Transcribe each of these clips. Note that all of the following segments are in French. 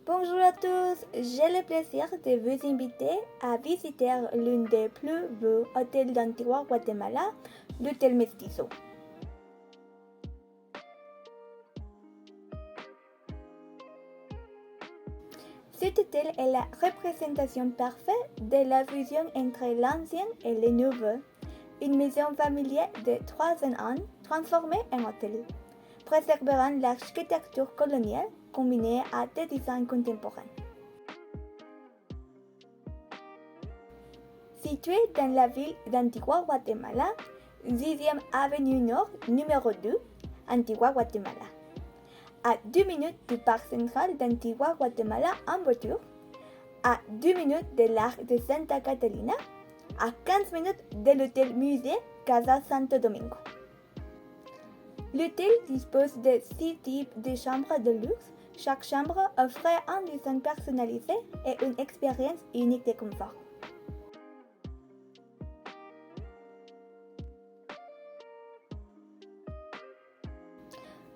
Bonjour à tous, j'ai le plaisir de vous inviter à visiter l'un des plus beaux hôtels d'Antigua, Guatemala, l'hôtel Mestizo. Cet hôtel est la représentation parfaite de la fusion entre l'ancien et le nouveau. Une maison familiale de 300 ans transformée en hôtel, préservant l'architecture coloniale combinée à des designs contemporains. Situé dans la ville d'Antigua, Guatemala, 10e avenue Nord, numéro 2, Antigua, Guatemala. À 2 minutes du parc central d'Antigua, Guatemala en voiture, à 2 minutes de l'arc de Santa Catalina, à 15 minutes de l'hôtel musée Casa Santo Domingo. L'hôtel dispose de 6 types de chambres de luxe. Chaque chambre offre un design personnalisé et une expérience unique de confort.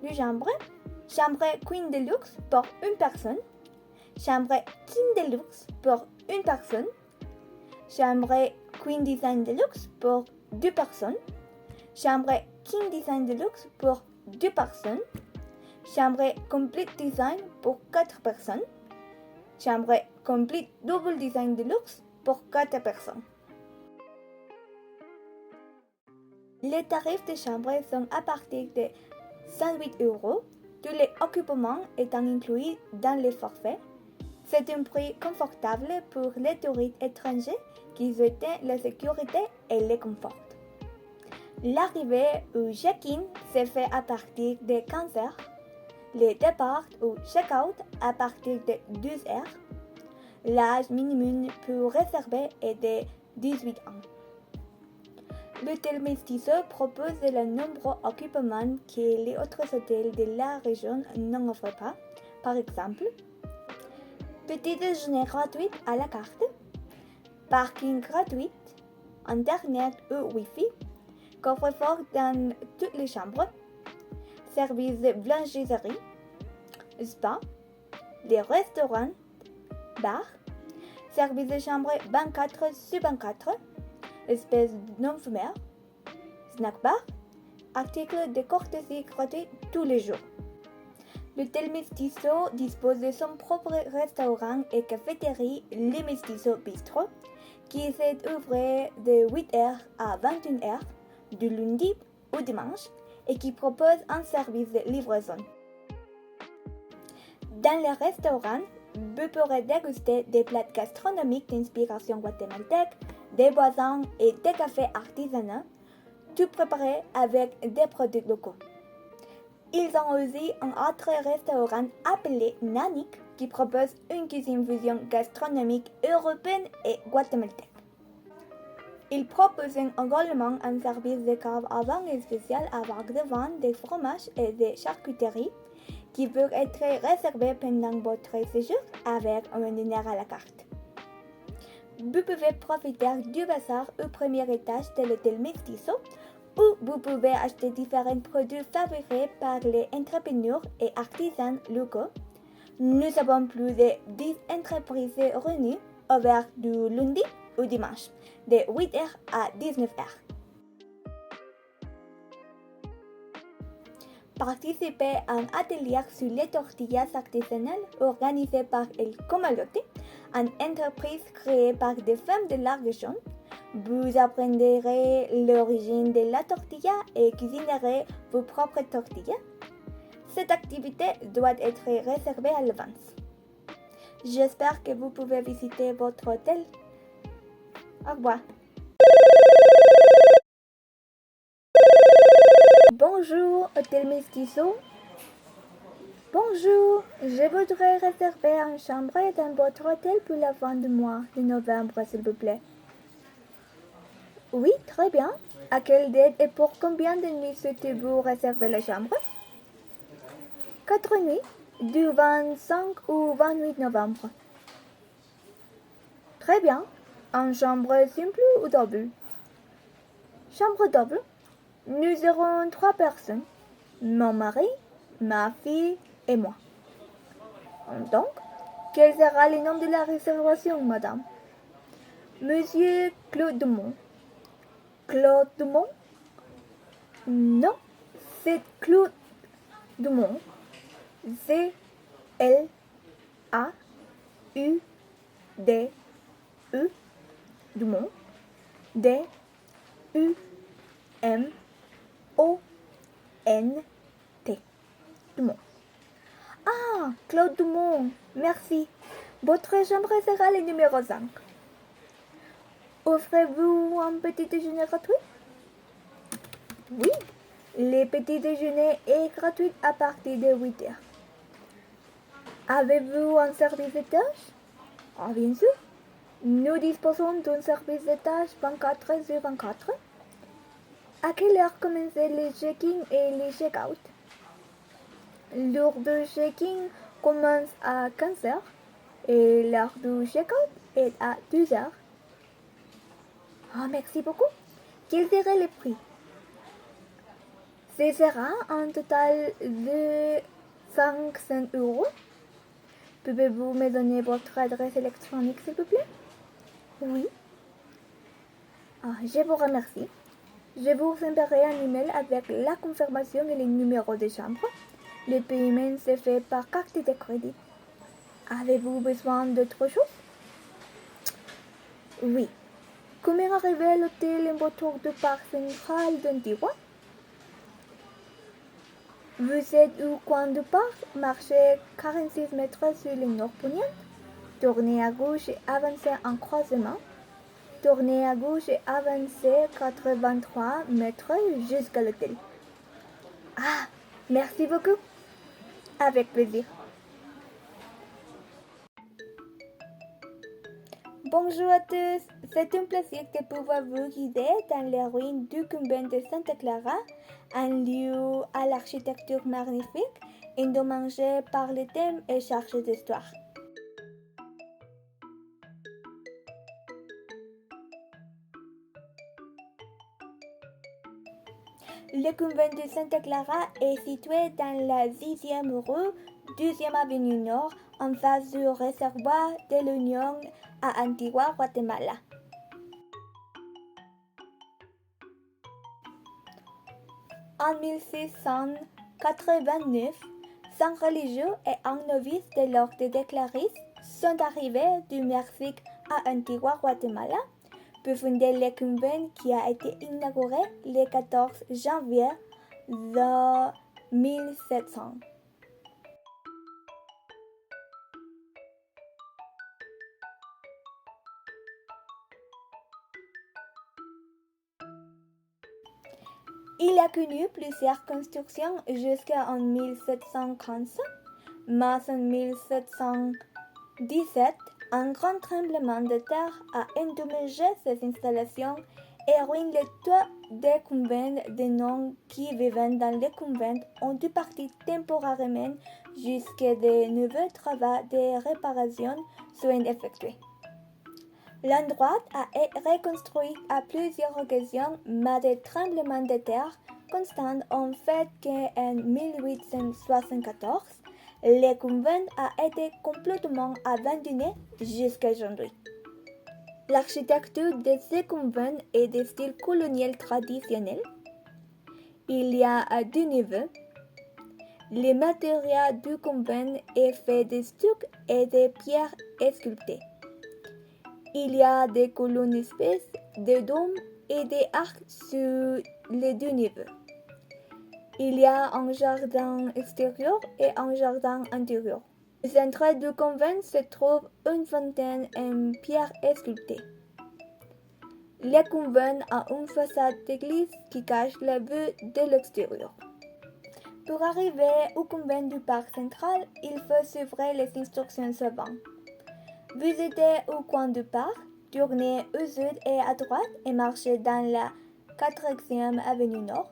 Les chambres: chambre Queen de luxe pour une personne, chambre King de luxe pour une personne, chambre Queen Design de luxe pour 2 personnes, chambre King Design de luxe pour 2 personnes, chambre Complete Design pour 4 personnes, chambre Complete Double Design de luxe pour 4 personnes. Les tarifs de chambre sont à partir de 108 €, tous les occupements étant inclus dans le forfait. C'est un prix confortable pour les touristes étrangers qui souhaitent la sécurité et le confort. L'arrivée ou check-in se fait à partir de 15 h, le départ ou check-out à partir de 12 h. L'âge minimum pour réserver est de 18 ans. L'hôtel Mestizo propose de nombreux occupements que les autres hôtels de la région n'offrent pas. Par exemple, petit déjeuner gratuit à la carte, parking gratuit, internet ou Wi-Fi, coffre-fort dans toutes les chambres, service de blanchisserie, spa, des restaurants, bars, service de chambre 24/24, espèces non-fumeurs, snack bar, articles de cortésie gratuits tous les jours. L'hôtel Mestizo dispose de son propre restaurant et cafétéria, le Mestizo Bistro, qui s'est ouvert de 8 h à 21 h du lundi au dimanche et qui propose un service de livraison. Dans le restaurant, vous pourrez déguster des plats gastronomiques d'inspiration guatémaltèque, des boissons et des cafés artisanaux, tout préparé avec des produits locaux. Ils ont aussi un autre restaurant appelé Nanik qui propose une cuisine fusion gastronomique européenne et guatémaltèque. Ils proposent également un service de cave à vin spécial avec des vins, des fromages et des charcuteries qui peut être réservé pendant votre séjour avec un dîner à la carte. Vous pouvez profiter du bazar au premier étage de l'hôtel Mestizo où vous pouvez acheter différents produits fabriqués par les entrepreneurs et artisans locaux. Nous avons plus de 10 entreprises réunies ouvertes du lundi au dimanche, de 8 h à 19 h. Participez à un atelier sur les tortillas artisanales organisé par El Comalote, une entreprise créée par des femmes de la région. Vous apprendrez l'origine de la tortilla et cuisinerez vos propres tortillas. Cette activité doit être réservée à l'avance. J'espère que vous pouvez visiter votre hôtel. Au revoir. Bonjour, Hôtel Mestizo. Bonjour, je voudrais réserver une chambre dans votre hôtel pour la fin du mois de novembre, s'il vous plaît. Oui, très bien. À quelle date et pour combien de nuits souhaitez-vous réserver la chambre? 4 nuits, du 25 au 28 novembre. Très bien. En chambre simple ou double? Chambre double. Nous serons 3 personnes. Mon mari, ma fille et moi. Donc, Quel sera le nom de la réservation, madame? Monsieur Claude Dumont. Claude Dumont? Non, c'est Claude Dumont. C-L-A-U-D-E Dumont. D-U-M-O-N-T. Dumont. Ah, Claude Dumont, merci. Votre chambre sera le numéro 5. Offrez-vous un petit déjeuner gratuit? Oui, le petit déjeuner est gratuit à partir de 8 heures. Avez-vous un service de tâches? Ah, bien sûr. Nous disposons d'un service de tâches 24 sur 24. À quelle heure commence le check-in et le check-out? L'heure de check-in commence à 15 heures et l'heure du check-out est à 12 heures. Ah, merci beaucoup. Quel serait le prix? Ce sera un total de 500 euros. Pouvez-vous me donner votre adresse électronique, s'il vous plaît? Oui. Ah, je vous remercie. Je vous enverrai un email avec la confirmation et le numéro de chambre. Le paiement se fait par carte de crédit. Avez-vous besoin d'autre chose? Oui. Comment arriver à l'hôtel en retour du parc central d'Antigua? Vous êtes au coin du parc, marchez 46 mètres sur le nord poniente, tournez à gauche et avancez en croisement, tournez à gauche et avancez 83 mètres jusqu'à l'hôtel. Ah, merci beaucoup. Avec plaisir. Bonjour à tous, c'est un plaisir de pouvoir vous guider dans les ruines du convent de Santa Clara, un lieu à l'architecture magnifique, endommagé par le thème et chargé d'histoire. Le convent de Santa Clara est situé dans la 10e rue, 2e avenue Nord, en face du réservoir de l'Union à Antigua, Guatemala. En 1689, 5 religieux et un novice de l'ordre des Clarisses sont arrivés du Mexique à Antigua, Guatemala, pour fonder le convent qui a été inauguré le 14 janvier de 1700. Il a connu plusieurs constructions jusqu'en 1745, mais en 1717, un grand tremblement de terre a endommagé ses installations et ruiné le toit des convents. Des noms qui vivaient dans le convent ont dû partir temporairement jusqu'à de nouveaux travaux de réparation soient effectués. L'endroit a été reconstruit à plusieurs occasions, mais des tremblements de terre constants ont fait qu'en 1874, le convent a été complètement abandonné jusqu'à aujourd'hui. L'architecture de ce convent est de style colonial traditionnel. Il y a deux niveaux. Le matériau du convent est fait de stuc et de pierres sculptées. Il y a des colonnes épaisses, des dômes et des arcs sur les deux niveaux. Il y a un jardin extérieur et un jardin intérieur. Au centre du convent se trouve une fontaine en pierre sculptée. Le convent a une façade d'église qui cache la vue de l'extérieur. Pour arriver au convent du parc central, il faut suivre les instructions suivantes. Visitez au coin du parc, tournez au sud et à droite et marchez dans la 4e avenue Nord.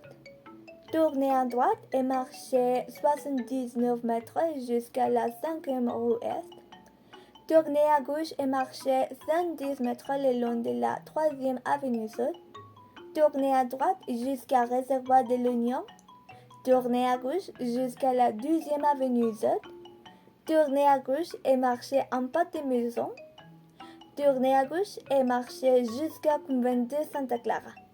Tournez à droite et marchez 79 mètres jusqu'à la 5e rue Est. Tournez à gauche et marchez 110 mètres le long de la 3e avenue Sud. Tournez à droite jusqu'à réservoir de l'Union. Tournez à gauche jusqu'à la 2e avenue Sud. Tournez à gauche et marchez en pâté maison. Tournez à gauche et marchez jusqu'à convent de Santa Clara.